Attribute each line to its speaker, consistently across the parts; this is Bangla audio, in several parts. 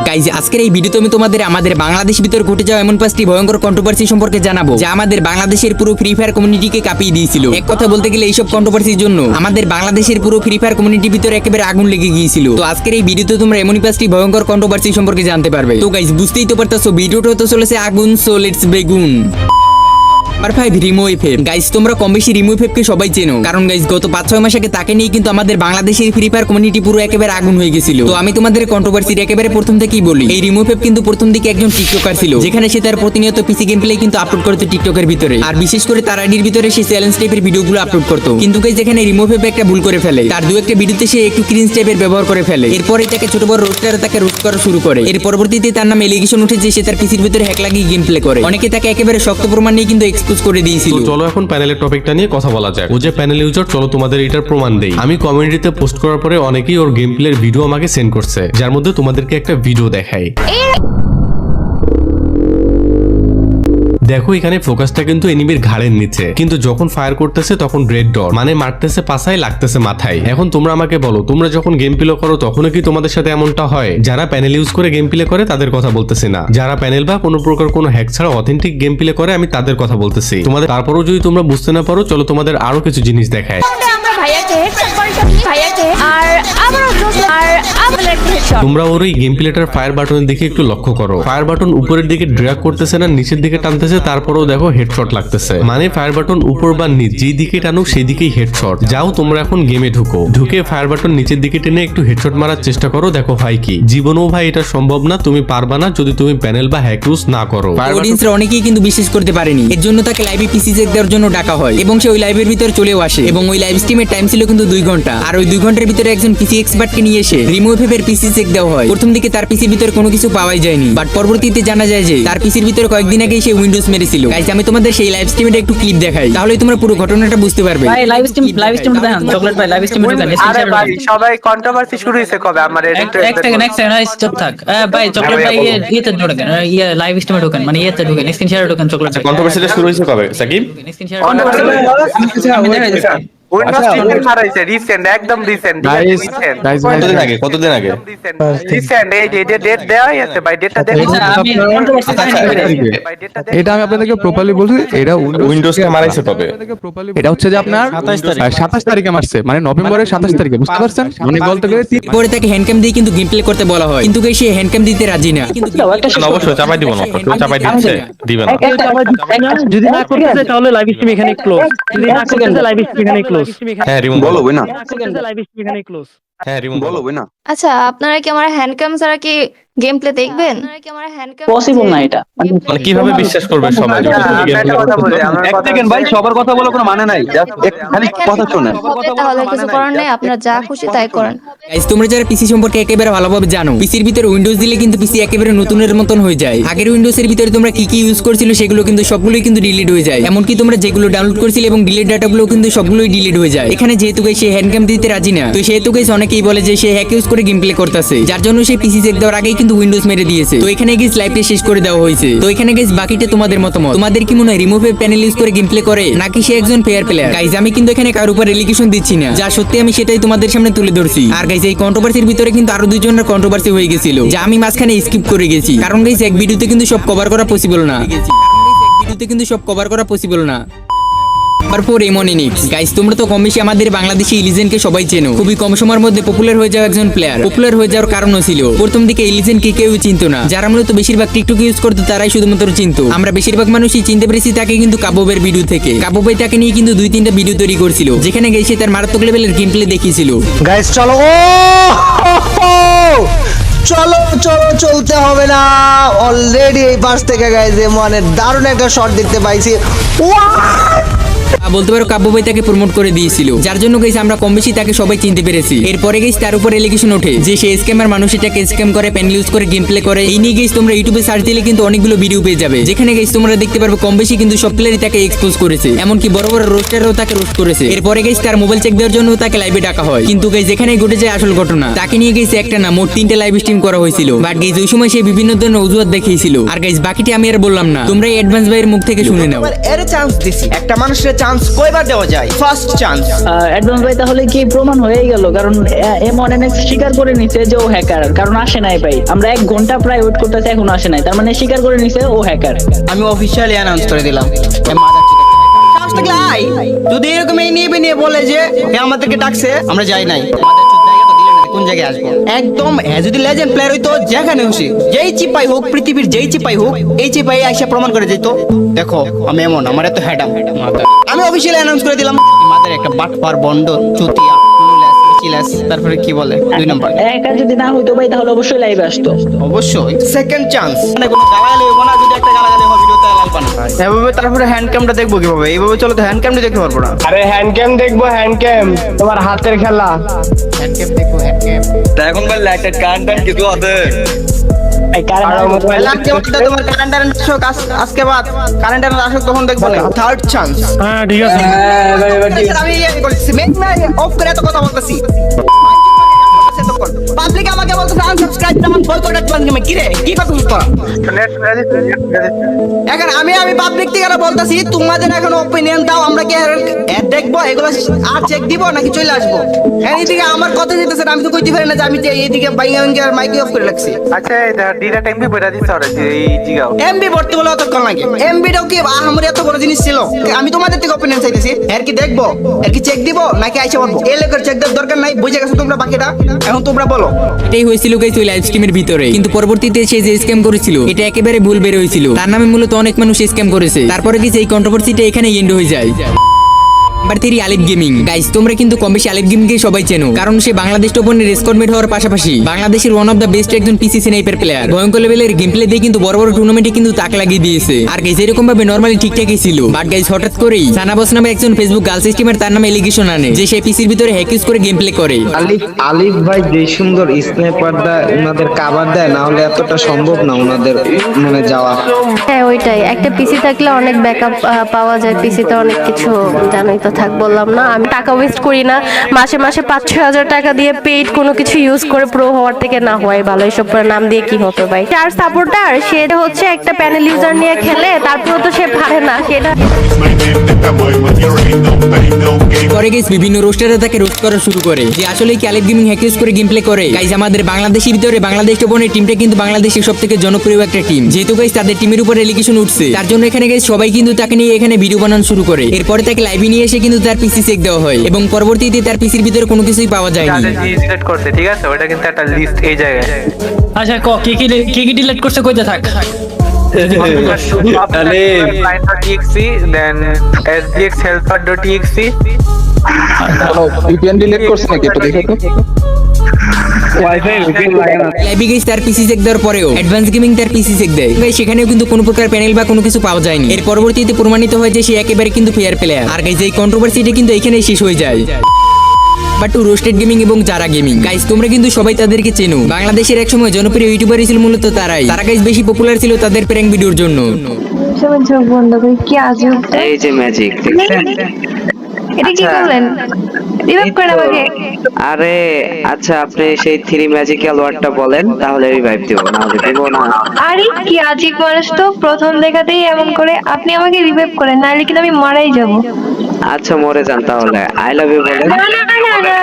Speaker 1: গাইজ আজকের এই ভিডিওতে আমি তোমাদের আমাদের বাংলাদেশ ভিতর ঘটে যাওয়া এমন 5টি ভয়ঙ্কর কন্ট্রোভার্সি সম্পর্কে জানাবো যা আমাদের বাংলাদেশের পুরো ফ্রি ফায়ার কমিউনিটিকে কাঁপিয়ে দিয়েছিল। এক কথা বলতে গেলে এইসব কন্ট্রোভার্সির জন্য আমাদের বাংলাদেশের পুরো ফ্রি ফায়ার কমিউনিটির ভিতরে একেবারে আগুন লেগে গিয়েছিল। তো আজকের এই ভিডিওতে তোমরা এমনই 5টি ভয়ঙ্কর কন্ট্রোভার্সি সম্পর্কে জানতে পারবে। তো গাইজ বুঝতেই তো পারতেছো ভিডিওটা হতে চলেছে আগুন, সো লেটস বেগুন। আর 5 রিমো এফএফ। গাইস তোমরা কম বেশি রিমো এফএফকে সবাই চেনো, কারণ গাইস গত 5-6 মাস আগে তাকে নিয়ে কিন্তু আমাদের বাংলাদেশের ফ্রি ফায়ার কমিউনিটি পুরো একেবারে আগুন হয়ে গেছিল। তো আমি তোমাদের কন্ট্রোভার্সির একেবারে প্রথম থেকেই বলি, এই রিমো এফএফ কিন্তু প্রথম দিকে একজন টিকটকার ছিল, যেখানে সে তার প্রতিনিয়ত পিসি গেম প্লে কিন্তু আপলোড করতো টিকটকের ভিতরে, আর বিশেষ করে তার আইডির ভিতরে সে চ্যালেঞ্জ টাইপের ভিডিওগুলো আপলোড করতো। কিন্তু গাইস যেখানে রিমো এফএফ একটা ভুল করে ফেলে, তার দু একটা ভিডিওতে সে একটু ক্রিঞ্জ টাইপের ব্যবহার করে ফেলে। এরপরে তাকে ছোট বড় রোস্টার তাকে রোস্ট করা শুরু করে। এর পরবর্তীতে তার নামে এলিগেশন উঠে যে সে তার পিসির ভিতরে হ্যাক লাগিয়ে গেম প্লে করে। অনেকে তাকে একেবারে শক্ত প্রমাণ নিয়ে কিন্তু এক্সপোজ করে দিয়েছিল।
Speaker 2: চলো এখন প্যানেলের টপিকটা নিয়ে কথা বলা যাক। ও যে প্যানেল ইউজার, চলো তোমাদের এটার প্রমাণ দেই। আমি কমিউনিটিতে পোস্ট করার পরে অনেকেই ওর গেম প্লের ভিডিও আমাকে সেন্ড করছে, যার মধ্যে তোমাদেরকে একটা ভিডিও দেখাই। দেখো এখানে ফোকাসটা কিন্তু এনিমির ঘাড়ের নিচে, কিন্তু যখন ফায়ার করতেছে তখন রেড ডট, মানে মারতেছে পাছায় লাগতেছে মাথায়। এখন তোমরা আমাকে বলো, তোমরা যখন গেম প্লে করো তখনও কি তোমাদের সাথে এমনটা হয়? যারা প্যানেল ইউজ করে গেম প্লে করে তাদের কথা বলতেছি না, যারা প্যানেল বা কোনো প্রকার কোনো হ্যাক ছাড়া অথেন্টিক গেম প্লে করে আমি তাদের কথা বলতেছি। তোমাদের তারপরেও যদি তোমরা বুঝতে না পারো, চলো তোমাদের আরো কিছু জিনিস দেখায়। তোমরা ওর এই গেম প্লেটার ফায়ার বাটনের দিকে একটু লক্ষ্য করো। ফায়ার বাটন উপরের দিকে ড্র্যাগ করতেছে না নিচের দিকে টানতেছে, তারপরেও দেখো হেডশট লাগতেছে। মানে ফায়ার বাটন উপর বা নিচ যেই দিকে টানুক সেই দিকেই হেডশট। যাও তোমরা এখন গেমে ঢুকে ফায়ার বাটন নিচের দিকে টেনে একটু হেডশট মারার চেষ্টা করো, দেখো ভাই কি জীবনেও ভাই এটা সম্ভব না, তুমি পারবা না যদি তুমি প্যানেল বা হ্যাক ইউজ না করো।
Speaker 1: অডিয়েন্সরা অনেকেই কিন্তু বিশ্বাস করতে পারেনি, এর জন্য তাকে লাইভে পিসি চেক দেওয়ার জন্য ডাকা হয় এবং সে ওই লাইভের ভিতরে চলেও আসে এবং ওই লাইভ স্ট্রিমের টাইম ছিল কিন্তু 2 ঘন্টা। আর ওই 2 ঘন্টার ভিতরে একজন পিসি এক্সপার্টকে নিয়ে এসে রিমো এফএফের পিসি চেক দেওয়া হয়। প্রথম দিকে তার পিসির ভিতরে কোনো কিছু পাওয়াই যায়নি, বাট পরবর্তীতে জানা যায় যে তার পিসির ভিতরে কয়েকদিন আগেই সে উইন্ডোজ মেরেছিল। গাইস আমি তোমাদের সেই লাইভ স্ট্রিমের একটু ক্লিপ দেখাই, তাহলে তোমরা পুরো ঘটনাটা বুঝতে পারবে।
Speaker 3: ভাই লাইভ স্ট্রিম দেখান চকলেট ভাই, লাইভ স্ট্রিমে ঢোকেন।
Speaker 4: আরে ভাই সবাই কন্ট্রোভার্সি শুরু হইছে কবে? আমার
Speaker 3: এক সেকেন্ড চুপ থাক। ভাই চকলেট ভাই ইয়েতে ঢোকেন, লাইভ স্ট্রিমে ঢোকেন, মানে ইয়েতে ঢোকেন, স্ক্রিন শেয়ারে ঢোকেন। চকলেট
Speaker 5: কন্ট্রোভার্সিটা শুরু হয়েছে কবে সাকিব?
Speaker 3: স্ক্রিন শেয়ারে আমি দেখাই দিচ্ছি।
Speaker 4: উইন্ডোজ টিম মারাইছে রিসেন্ট, একদম রিসেন্ট।
Speaker 5: কতদিন আগে
Speaker 4: রিসেন্ট এই যে ডেট দেওয়া আছে ভাই, ডেটটা দেখুন।
Speaker 3: আমি কন্ট্রোভার্সি
Speaker 6: এটা আমি আপনাদেরকে প্রপারলি বলছি, এটা
Speaker 5: উইন্ডোজটা মারাইছে কবে?
Speaker 6: এটা হচ্ছে যে আপনার 27 তারিখে মারছে, মানে নভেম্বরের 27 তারিখে, বুঝতে পারছেন? মানে বলতে গেলে
Speaker 1: পরে তাকে হ্যান্ডক্যাম দিয়ে কিন্তু গেম প্লে করতে বলা হয়, কিন্তু সে হ্যান্ডক্যাম দিতে রাজি না।
Speaker 5: অবশ্যই চাপাই দিব না, চাপাই দিচ্ছে দিবে না।
Speaker 7: যদি না করতেছে তাহলে লাইভ স্ট্রিম এখানে ক্লোজ। যদি না করতেছে লাইভ স্ট্রিম এখানে ক্লোজ।
Speaker 5: হ্যাঁ রিমুভ বলো
Speaker 7: না লাইভ স্ট্রিম এখানে ক্লোজ।
Speaker 5: হ্যাঁ রিমুভ বলো না।
Speaker 8: আচ্ছা আপনারা কি আমার হ্যান্ডক্যাম ছাড়া কি গেম প্লে দেখবেন?
Speaker 3: পসিবল না এটা।
Speaker 5: মানে কিভাবে বিশ্বাস করবে সবাই?
Speaker 4: এক সেকেন্ড ভাই,
Speaker 9: সবার কথা বলার কোনো মানে নাই, জাস্ট খালি কথা শুনেন।
Speaker 8: তাহলে কিছু করার নেই, আপনারা যা খুশি তাই করেন।
Speaker 1: গাইস তোমরা যারা পিসি সম্পর্কে একেবারে ভালোভাবে জানো, পিসির ভিতরে উইন্ডোজ দিলে কিন্তু পিসি একেবারে নতুনের মতন হয়ে যায়। আগের উইন্ডোজের ভিতরে তোমরা কি কি ইউজ করছিলে সেগুলো কিন্তু সবগুলোই কিন্তু ডিলিট হয়ে যায়, এমনকি তোমরা যেগুলো ডাউনলোড করছিলে এবং ডিলিট ডাটাগুলো কিন্তু সবগুলোই ডিলিট হয়ে যায়। এখানে যেহেতু গাইস সে হ্যান্ডক্যাম দিতে রাজি না, তো সেহেতু গাইস অনেকেই বলে যে সে হ্যাক ইউজ করে গেম প্লে করতেছে, যার জন্য সে পিসি চেক দেওয়ার আগেই কিন্তু উইন্ডোজ মেরে দিয়েছে। তো এখানে গাইস লাইভটা শেষ করে দেওয়া হয়েছে। তো এখানে গাইস বাকিটা তোমাদের মতামত, তোমাদের কি মনে হয় রিমুভ প্যানেল ইউজ করে গেম প্লে করে নাকি সে একজন ফেয়ার প্লেয়ার? গাইস আমি কিন্তু এখানে কারোর উপর এলিগেশন দিচ্ছি না, যা সত্যি আমি সেটাই তোমাদের সামনে তুলে ধরছি। আর গাইস এই কন্ট্রোভার্সির ভিতরে কিন্তু আরো দুজনের কন্ট্রোভার্সি হয়ে গেছিল, যা আমি মাঝখানে স্কিপ করে গেছি, কারণ গাইস এক ভিডিওতে কিন্তু সব কভার করা পসিবল না। তারপর এমনিক্স। গাইস তোমরা তো কম বেশি আমাদের বাংলাদেশি ইলিজেনকে সবাই চেনো, খুবই কম সময়ের মধ্যে পপুলার হয়ে যাওয়া একজন প্লেয়ার। পপুলার হয়ে যাওয়ার কারণও ছিল প্রথম দিকে ইলিজেনকে কেউ চিনতো না, যারা মূলত বেশিরভাগ টিকটক ইউজ করতো তারাই শুধুমাত্র চিনতো। আমরা বেশিরভাগ মানুষই চিনতে পেরেছি তাকে কিন্তু কাবুবের ভিডিও থেকে। কাবু ভাই তাকে নিয়ে কিন্তু 2-3টা ভিডিও তৈরি করছিল, যেখানে গেছে তার মারাত্মক লেভেলের গেম প্লে দেখিয়েছিল।
Speaker 9: গাইস চলো, চলতে হবে না, অলরেডি এই পাশ থেকে গাইস মানে দারুণ একটা শট দেখতে পাইছি।
Speaker 1: বলতে পারো কাব্য ভাই তাকে প্রমোট করে দিয়েছিল, যার জন্য গাইস আমরা কম বেশি তাকে সবাই চিনতে পেরেছি। এরপরে গাইস তার উপর এলিগেশন ওঠে যে সে স্ক্যামার, মানুষ এটাকে স্ক্যাম করে, প্যানেল ইউজ করে গেম প্লে করে। এই নিয়ে গাইস তোমরা ইউটিউবে সার্চ দিলে কিন্তু অনেকগুলো ভিডিও পেয়ে যাবে, যেখানে গাইস তোমরা দেখতে পারবে কম বেশি কিন্তু সব প্লেয়ারই তাকে এক্সপোজ করেছে, এমনকি বড় বড় রোস্টারও তাকে রোস্ট করেছে। এরপরে গাইস তার মোবাইল চেক দেওয়ার জন্য তাকে লাইভে ডাকা হয়, কিন্তু গাইস যেখানে ঘটে যায় আসল ঘটনা, তাকে নিয়ে গাইস একটা না মোট 3টা লাইভ স্ট্রিম করা হয়েছিল। বাট গাইস ওই সময় সে বিভিন্ন ধরনের অজুহাত দেখিয়েছিল। আর গাইস বাকিটি আমি আর বললাম না, তোমরা অ্যাডভান্স ভাইয়ের মুখ থেকে শুনে নাও।
Speaker 9: এর চান্স দিছি, একটা মানুষের চান্স কয়বার দেওয়া যায়? First chance.
Speaker 3: অ্যাডভান্স ভাই তাহলে কি প্রমাণ হয়েই গেল, কারণ M1NX স্বীকার করে নিছে যে ও হ্যাকার, কারণ আসে নাই ভাই, আমরা 1 ঘন্টা প্রায় ওয়েট করতেছি এখনো আসে নাই, তার মানে স্বীকার করে নিছে ও হ্যাকার।
Speaker 9: আমি অফিসিয়ালি অ্যানাউন্স করে দিলাম সাহস থাকলে আয়। যদি এরকম এই নিয়ে বলে যে আমাদেরকে ডাকছে আমরা যাই নাই, কোন জায়গায় আসবো? একদম যদি লেজেন্ড প্লেয়ার হইতো যেখানে খুশি যেই চিপাই হোক, পৃথিবীর যেই চিপাই হোক, এই চিপাই এসে প্রমাণ করে দিত দেখো আমি এমন, আমার এত হ্যাডাম। আমি অফিসিয়ালি অ্যানাউন্স করে দিলাম আমাদের একটা বাটপার বন্ড চুতিয়া চিলাস, তারপরে কি বলে 2 নাম্বার।
Speaker 3: একা যদি না হইতো ভাই তাহলে অবশ্যই লাইভে আসতো।
Speaker 9: অবশ্যই সেকেন্ড চান্স, মানে কোনো গালাগালি হইব না, যদি একটা গালাগালি হবে ভিডিওতে লাল পানা। এভাবে তারপরে হ্যান্ড ক্যামটা দেখবো কিভাবে? এইভাবে চলে তো হ্যান্ড ক্যামটা দেখতে পারবো না।
Speaker 7: আরে হ্যান্ড ক্যাম দেখবো, হ্যান্ড ক্যাম তোমার হাতের খেলা।
Speaker 9: হ্যান্ড ক্যাম দেখবো, হ্যান্ড ক্যাম।
Speaker 10: এখন ভাই লাইটের কারেন্ট কিছু আছে?
Speaker 9: তোমার কারেন্টার আজকে বাদ কারেন্টার আসুক তখন দেখবো। Third chance.
Speaker 7: হ্যাঁ ঠিক আছে।
Speaker 9: আমি অফ করে এত কথা বলতেছি, পাবলিক আমাকে বলতেছে আনসাবস্ক্রাইব নাম বয়কট বাংলা কি রে, কি কথা বলতো? এখন আমি পাবলিক থেকে বলতেছি তোমাদের এখন অপিনিয়ন দাও, আমরা কি অ্যাড দেখবো, এগুলো আর চেক দিব নাকি চলে আসবো? এইদিকে আমার কথা যেতেছে আমি তো কইতে পারি না যে আমি এইদিকে বাইঙ্গা আর মাইক অফ করে রাখছি।
Speaker 4: আচ্ছা ডিটা এমবি বড় দিছ আর এই জিগাও
Speaker 9: এমবি ভর্তি বলে অতক্ষণ লাগে। এমবিটাও কি আমার এত বড় জিনিস ছিল? আমি তোমাদের থেকে অপিনিয়ন চাইতেছি, এর কি দেখবো, এর কি চেক দিব নাকি আইসা বলবো? এই লেখার চেক দেওয়ার দরকার নাই, বুঝে গেছো তোমরা বাকিটা, এখন তোমরা বলো।
Speaker 1: এটাই হয়েছিল গাইস ওই লাইভ স্ট্রিমের ভিতরে, কিন্তু পরবর্তীতে সে যে স্ক্যাম করেছিল এটা একেবারে ভুল বের হয়েছিল, তার নামে মূলত অনেক মানুষ স্ক্যাম করেছে। তারপরে কি এই কন্ট্রোভার্সিটা এখানে এন্ড হয়ে যায়। নাম্বার 3 আলিফ গেমিং। গাইস তোমরা কিন্তু কম বেশি আলিফ গেমিং কে সবাই চেনো, কারণ সে বাংলাদেশ টপনের রেসকর্ডমেট হওয়ার পাশাপাশি বাংলাদেশের ওয়ান অফ দ্য বেস্ট একজন পিসি স্নাইপার প্লেয়ার। ভয়ঙ্কর লেভেলের গেম প্লে দিয়ে কিন্তু বড় বড় টুর্নামেন্টে কিন্তু তাক লাগিয়ে দিয়েছে। আর গাইস এরকম ভাবে নরমালি ঠিকঠাকই ছিল, বাট গাইস হঠাৎ করেই সানাবস নামে একজন ফেসবুক গার্ল স্ট্রিমার তার নামে এলিগেশন আনে যে সে পিসির ভিতরে হ্যাক ইউজ করে গেম প্লে করে।
Speaker 10: আলিফ ভাই যে সুন্দর স্নাইপার দেয় ওনাদের কাভার দেয়, না হলে এতটা সম্ভব না ওনাদের মানে যাওয়া।
Speaker 8: হ্যাঁ ওইটাই, একটা পিসি থাকলে অনেক ব্যাকআপ পাওয়া যায়, পিসিতে অনেক কিছু জানোই তো, থাক বললাম না। আমি টাকা ওয়েস্ট করি না, মাসে 5-6 হাজার টাকা দিয়ে পেইড কোনো কিছু ইউজ করে প্রো হওয়ার থেকে না হওয়াই ভালো। এসব নাম দিয়ে কি হতো ভাই? যার সাপোর্টার সে হচ্ছে একটা প্যানেল ইউজার নিয়ে খেলে, তারপরে তো সে পারে না সেটা।
Speaker 1: পরে গাইস বিভিন্ন রোস্টাররা তাকে রোস্ট করা শুরু করে যে আসলে কি আলিফ গেমিং হ্যাক ইউজ করে গেম প্লে করে। গাইস আমাদের বাংলাদেশের ভিতরে বাংলাদেশ টপনের টিমটা কিন্তু বাংলাদেশের সবথেকে জনপ্রিয় একটা টিম, যেহেতু গাইস তাদের টিমের উপর এলিগেশন উঠছে, তার জন্য এখানে গাইস সবাই কিন্তু তাকে নিয়ে এখানে ভিডিও বানানো শুরু করে। এরপরে তাকে লাইভে নিয়ে এসে কিন্তু তার পিসি চেক দেওয়া হয় এবং পরবর্তীতে তার পিসির ভিতরে কোনো কিছুই পাওয়া যায়নি।
Speaker 4: ডিলিট করতে, ঠিক আছে ওটা কিন্তু একটা লিস্ট এই জায়গায়।
Speaker 3: আচ্ছা কি ডিলিট করছে কইতে থাক।
Speaker 4: line.exe then sdxhelper.exe
Speaker 6: VPN delete করছে নাকি একটু দেখো তো।
Speaker 1: লাইভে গাইস তার পিসি চেক দেওয়ার পরেও অ্যাডভান্স গেমিং তার পিসি চেক দেয়। গাইস সেখানেও কিন্তু কোনো প্রকার প্যানেল বা কোনো কিছু পাওয়া যায়নি। এর পরবর্তীতে প্রমাণিত হয় যে সে একেবারে কিন্তু ফেয়ার প্লেয়ার। আর গাইস এই কন্ট্রোভার্সিটা কিন্তু এখানেই শেষ হয়ে যায়। বাট রোস্টেড গেমিং এবং যারা গেমিং, গাইস তোমরা কিন্তু সবাই তাদেরকে চেনো। বাংলাদেশের এক সময় জনপ্রিয় ইউটিউবারই ছিল মূলত তারা গাইস বেশি পপুলার ছিল তাদের প্র্যাঙ্ক ভিডিওর জন্য।
Speaker 8: চোখ বন্ধ করে কি আজব,
Speaker 10: এই যে ম্যাজিক দেখছেন?
Speaker 8: এটা কি করলেন? রিভাইভ করেন আমাকে।
Speaker 10: আরে আচ্ছা আপনি সেই 3 ম্যাজিক্যাল ওয়ার্ডটা বলেন, তাহলে রিভাইভ দেব, না হলে দেব না।
Speaker 8: আরে কি আজব মানুষ তো, প্রথম দেখাতেই এমন করে। আপনি আমাকে রিভাইভ করেন, নাহলে কিন্তু আমি মারাই যাব।
Speaker 10: আচ্ছা মরে যান তাহলে। আই লাভ ইউ বলেন।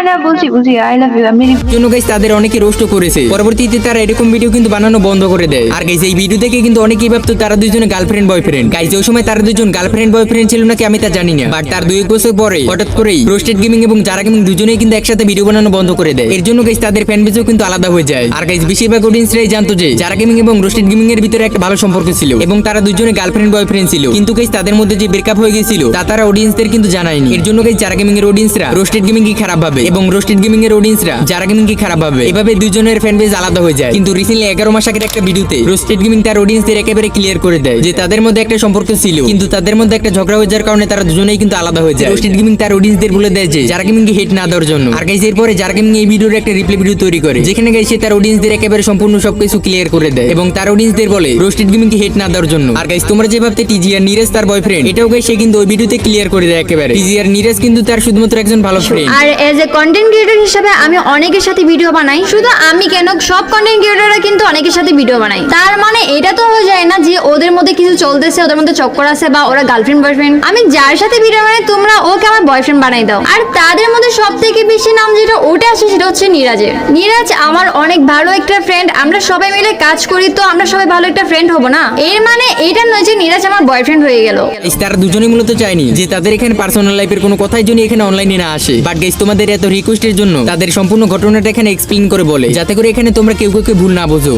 Speaker 8: না বুঝি আই লাভ ইউ। আমি
Speaker 1: জন্য গাইস তাদের অনেকে রোস্ট করেছে। পরবর্তীতে তারা এরকম ভিডিও কিন্তু বানানো বন্ধ করে দেয়। আর গাইস এই ভিডিও থেকে কিন্তু অনেকেই ভাবতো তারা দুজনে গার্লফ্রেন্ড বয়ফ্রেন্ড। গাইস ওই সময় তারা দুজন গার্লফ্রেন্ড বয়ফ্রেন্ড ছিল নাকি আমি তা জানি না, বাট তার 2 বছর পরে হঠাৎ করেই রোস্টেড গেমিং এবং যারা গেমিং দুজনেই কিন্তু একসাথে ভিডিও বানানো বন্ধ করে দেয়। এর জন্য গাইস তাদের ফ্যান বেজও কিন্তু আলাদা হয়ে যায়। আর গাইস বেশিরভাগ অডিয়েন্সরাই জানতো যে যারা গেমিং এবং রোস্টেড গেমিং এর ভিতরে একটা ভালো সম্পর্ক ছিল এবং তারা দুজনে গার্লফ্রেন্ড বয়ফ্রেন্ড ছিল, কিন্তু গাইস তাদের মধ্যে যে ব্রেকআপ হয়ে গিয়েছিল তা তারা অডিয়েন্সদের কিন্তু জানায়নি। এর জন্য গাইস যারা গেমিং এর অডিয়েন্সরা রোস্টেড গেমিং কি খারাপ ভাবে এবং রোস্টেড গেমিং এর অডিয়েন্সরা যারা গেমিং কি খারাপ ভাবে, এভাবে দুজনের ফ্যান বেজ আলাদা হয়ে যায়। কিন্তু রিসেন্টলি 11 মাস আগের একটা ভিডিওতে রোস্টেড গেমিং তার অডিয়েন্সদের একেবারে ক্লিয়ার করে দেয় যে তাদের মধ্যে একটা সম্পর্ক ছিল, কিন্তু তাদের মধ্যে একটা ঝগড়া হয়ে যাওয়ার কারণে তারা দুজনেই কিন্তু আলাদা হয়ে যায়। রোস্টেড গেমিং তার অডিয়েন্সদের বলে দেয় যে যারা গেমিং কে হেট না দেওয়ার জন্য। আর গাইস এরপরে যারা গেমিং এই ভিডিওর একটা রিপ্লে ভিডিও তৈরি করে যেখানে গাইস সে তার অডিয়েন্সদের একেবারে সম্পূর্ণ সবকিছু ক্লিয়ার করে দেয় এবং তার অডিয়েন্সদের বলে রোস্টেড গেমিং কে হেট না দেওয়ার জন্য। আর গাইস তোমরা যে ভাবতে টিজি আর নীরজ তার বয়ফ্রেন্ড, এটাও গাইস সে কিন্তু ওই ভিডিওতে ক্লিয়ার করে দেয় একেবারে। পারে। পিজি আর নীরাজ কিন্তু তার শুধুমাত্র একজন ভালো ফ্রেন্ড।
Speaker 11: আর এজ এ কন্টেন্ট ক্রিয়েটর হিসেবে আমি অনেকের সাথে ভিডিও বানাই, শুধু আমি কেন, সব কন্টেন্ট ক্রিয়েটররা কিন্তু অনেকের সাথে ভিডিও বানাই। তার মানে এটা তো হয়ে যায় না যে ওদের মধ্যে কিছু চলতেছে, ওদের মধ্যে চক্কর আছে বা ওরা গার্লফ্রেন্ড বয়ফ্রেন্ড। আমি যার সাথে ভিডিও বানাই তোমরা ওকে আমার বয়ফ্রেন্ড বানাই দাও। আর তাদের মধ্যে সব থেকে বেশি নাম যেটা ওটা আসে সেটা হচ্ছে নীরাজের। নীরাজ আমার অনেক ভালো একটা ফ্রেন্ড, আমরা সবাই মিলে কাজ করি, তো আমরা সবাই ভালো একটা ফ্রেন্ড হব না? এর মানে এটা নয় যে নীরাজ আমার বয়ফ্রেন্ড হয়ে গেল।
Speaker 1: তারা দুজনেই মূলত চায়নি যে তাদের এখানে পার্সোনাল লাইফের কোনো কথাই জন্য এখানে অনলাইনে না আসে। বাট গাইস তোমাদের এত রিকোয়েস্টের জন্য তাদের সম্পূর্ণ ঘটনাটা এখানে এক্সপ্লেইন করে বলে, যাতে করে এখানে তোমরা কেউ কেউ ভুল না বোঝো।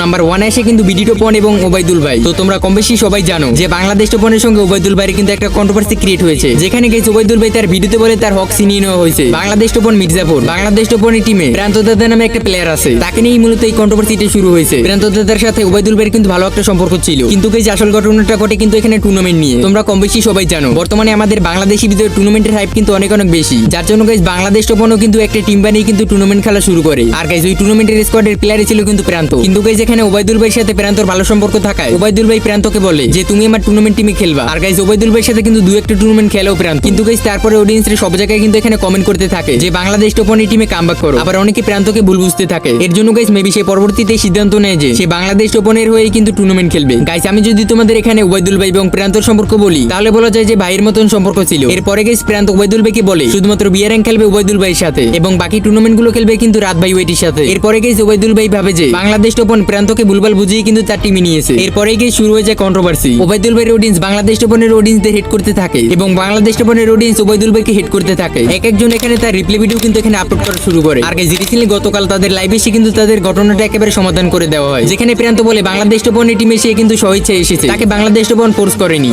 Speaker 1: নাম্বার 1 এসে কিন্তু বিডি টোপন এবং ওবাইদুল ভাই। তো তোমরা কম বেশি সবাই জানো যে বাংলাদেশ টোপনের সঙ্গে ওবাইদুল ভাইয়ের কিন্তু একটা কন্ট্রোভার্সি ক্রিয়েট হয়েছে, যেখানে গাইস ওবাইদুল ভাই তার ভিডিওতে বলে তার হক ছিনিয়ে নেওয়া হয়েছে। বাংলাদেশ টোপন মির্জাপুর, বাংলাদেশ টোপনের টিমে প্রান্ত দাদা নামে একটা প্লেয়ার আছে, তাকে নিয়েই মূলত এই কন্ট্রোভার্সিটা শুরু হয়েছে। প্রান্ত দাদার সাথে ওবাইদুল ভাইয়ের কিন্তু ভালো একটা সম্পর্ক ছিল, কিন্তু গাইস আসল ঘটনাটা ঘটে কিন্তু এখানে টুর্নামেন্ট নিয়ে। তোমরা কম বেশি সবাই জানো বর্তমানে আমাদের বাংলাদেশি ভিতরে টুর্নামেন্টের হাইপ কিন্তু অনেক বেশি, যার জন্য গাইস বাংলাদেশ টোপনও কিন্তু একটা টিম বানিয়ে কিন্তু টুর্নামেন্ট খেলা শুরু করে। আর গাইস ওই টুর্নামেন্টের স্কোয়াডের প্লেয়ারই ছিল কিন্তু প্রান্ত। কিন্তু গাইস এখানে ওবাইদুল ভাইয়ের সাথে প্রান্তর ভালো সম্পর্ক থাকায় ওবাইদুল ভাই প্রান্তকে বলে যে তুমি আমার টুর্নামেন্ট টিমে খেলবা। আর গাইস ওবাইদুল ভাইয়ের সাথে কিন্তু দুই একটা টুর্নামেন্ট খেলেও প্রান্ত, কিন্তু গাইস তারপরে অডিয়েন্সের সব জায়গায় কিন্তু এখানে কমেন্ট করতে থাকে যে বাংলাদেশ টোপনের টিমে কামব্যাক করো। আবার অনেকে প্রান্তকে ভুল বুঝতে থাকে, এর জন্য গাইস মেবি সে পরবর্তীতে সিদ্ধান্ত নেয় যে সে বাংলাদেশ টোপনের হয়ে কিন্তু টুর্নামেন্ট খেলবে। গাইস আমি যদি তোমাদের এখানে ওবাইদুল ভাই এবং প্রান্তর সম্পর্ক বলি তাহলে বলা যায় যে ভাইয়ের মতন সম্পর্ক ছিল। এরপরে গাইস প্রান্ত ওবাইদুল ভাইকে বলে শুধুমাত্র বিয়ার র্যাঙ্ক খেলবে ওবাইদুল ভাইয়ের সাথে এবং বাকি টুর্নামেন্ট গুলো খেলবে কিন্তু রাত ভাই ওয়েটির সাথে। এরপরে গাইস ওবাইদুল ভাই ভাবে যে বাংলাদেশ টোপন প্রান্তকে ভুলভাল বুঝিয়ে কিন্তু তার টিমে নিয়েছে। এরপরে গিয়ে শুরু হয়ে যায় কন্ট্রোভার্সি। ওবাইদুল ভাইয়ের অডিয়েন্স বাংলাদেশ টোপনের অডিয়েন্সদের হেড করতে থাকে এবং বাংলাদেশ টোপনের অডিয়েন্স ওবাইদুল ভাইকে হেড করতে থাকে। এক একজন এখানে তার রিপ্লে ভিডিও কিন্তু এখানে আপলোড করা শুরু করে। আর গাইস রিসেন্টলি গতকাল তাদের লাইভে এসে কিন্তু তাদের ঘটনাটা একেবারে সমাধান করে দেওয়া হয়, যেখানে প্রান্ত বলে বাংলাদেশ টোপনের টিমে সে কিন্তু স্বেচ্ছায় এসেছে, তাকে বাংলাদেশ টোপন ফোর্স করেনি।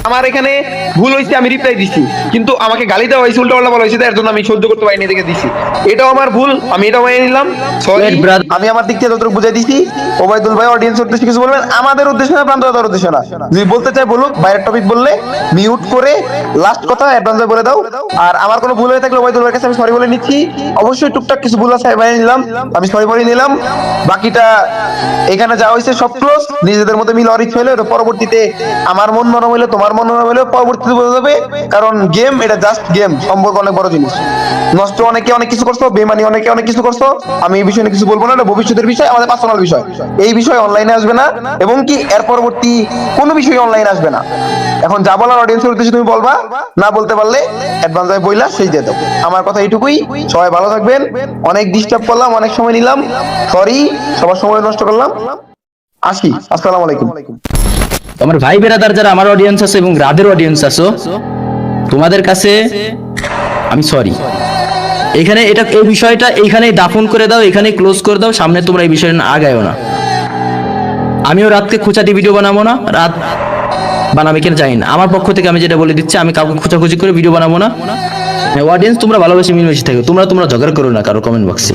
Speaker 12: আমার এখানে ভুল হয়েছে, আমি রিপ্লাই দিছি, কিন্তু আমাকে গালি দেওয়া হয়েছে, উল্টা পাল্টা বলা হয়েছে, তার জন্য আমি সহ্য করতে পারিনি, দেখে দিছি। এটাও আমার ভুল, আমি এটাও মেনে নিলাম। সরি, আমি আমার দিক থেকে যতটুকু বুঝাই দিছি। ওবাইদুল ভাই অডিয়েন্স উদ্দেশ্যে কিছু বলবেন, আমাদের উদ্দেশ্য না, প্রান্ত দাদার উদ্দেশ্য না। যদি বলতে চাই বলুক, বাইরের টপিক বললে মিউট করে লাস্ট কথা অ্যাডভান্স বলে দাও। আর আমার কোনো ভুল হয়ে থাকলে ওবাইদুল ভাইয়ের কাছে আমি সরি বলে নিচ্ছি। অবশ্যই টুকটাক কিছু ভুল আছে মেনে নিলাম, আমি সরি বলে নিলাম। বাকিটা এখানে যা হয়েছে সব ক্লোজ, নিজেদের মধ্যে মিল অরিক হইলো, পরবর্তীতে আমার মন নরম হইলো, তোমার মন নরম হইলো, পরবর্তীতে বোঝা যাবে। কারণ গেম এটা জাস্ট গেম, সম্পর্ক অনেক বড় জিনিস। নষ্ট অনেকে অনেক কিছু করছো, বেমানি অনেকে অনেক কিছু করছো, আমি এই বিষয়ে কিছু বলবো না, এটা ভবিষ্যতের বিষয়, আমাদের পার্সোনাল বিষয়। এই বিষয় অনলাইনে আসবে না এবং কি এর পরবর্তী কোনো বিষয় অনলাইনে আসবে না। এখন যা বলার অডিয়েন্সের উদ্দেশ্যে তুমি বলবা, না বলতে পারলে অ্যাডভান্স ভাই বইলা সেই দিয়ে দাও। আমার কথা এইটুকুই, সবাই ভালো থাকবেন। অনেক ডিস্টার্ব করলাম, অনেক সময় নিলাম, সরি, সবার সময় নষ্ট করলাম। আসি, আসসালামু আলাইকুম।
Speaker 7: আমার ভাই বেরাদার যারা আমার অডিয়েন্স আছে এবং রাদের অডিয়েন্স আছো, তোমাদের কাছে আমি সরি। এখানে এটা এই বিষয়টা এইখানেই দাফন করে দাও, এখানেই ক্লোজ করে দাও, সামনে তোমরা এই বিষয় না আগায়ও না। আমিও রাতকে খুঁচাটি ভিডিও বানাবো না, রাত বানাবে কিনা জানি না। আমার পক্ষ থেকে আমি যেটা বলে দিচ্ছি, আমি কাউকে খোঁচাখুচি করে ভিডিও বানাবো না। অডিয়েন্স তোমরা ভালোবেসে মিলেমিশে থাকো, তোমরা ঝগড়া করো না কারো কমেন্ট বক্সে।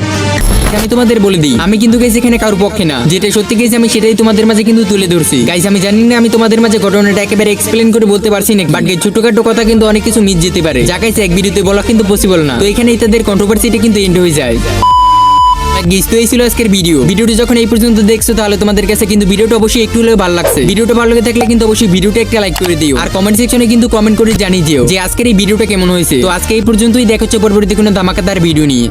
Speaker 1: আমি তোমাদের বলে দিই, আমি কিন্তু গাইস এখানে কারোর পক্ষে না, যেটা সত্যি গাইস আমি সেটাই তোমাদের মাঝে কিন্তু তুলে ধরছি। গাইস আমি জানি না আমি তোমাদের মাঝে ঘটনাটা একেবারে এক্সপ্লেন করে বলতে পারছি না, বাট ছোটখাটো কথা কিন্তু অনেক কিছু মিস যেতে পারে, যা গাইস এক ভিডিওতে বলা কিন্তু পসিবল না। তো এখানেই তাদের কন্ট্রোভার্সিটা কিন্তু এন্ড হয়ে যায়। তো এই ছিল আজকের ভিডিওটি যখন এই পর্যন্ত দেখছো তাহলে তোমাদের কাছে কিন্তু ভিডিওটা অবশ্যই একটু হলেও ভালো লাগছে। ভিডিওটা ভালো লেগে থাকলে কিন্তু অবশ্যই ভিডিওটা একটা লাইক করে দিও, আর কমেন্ট সেকশনে কিন্তু কমেন্ট করে জানিয়ে দিও যে আজকের এই ভিডিওটা কেমন হয়েছে। তো আজকে এই পর্যন্তই, দেখা হচ্ছে পরবর্তী কোনো ধামাকাদার ভিডিও নিয়ে।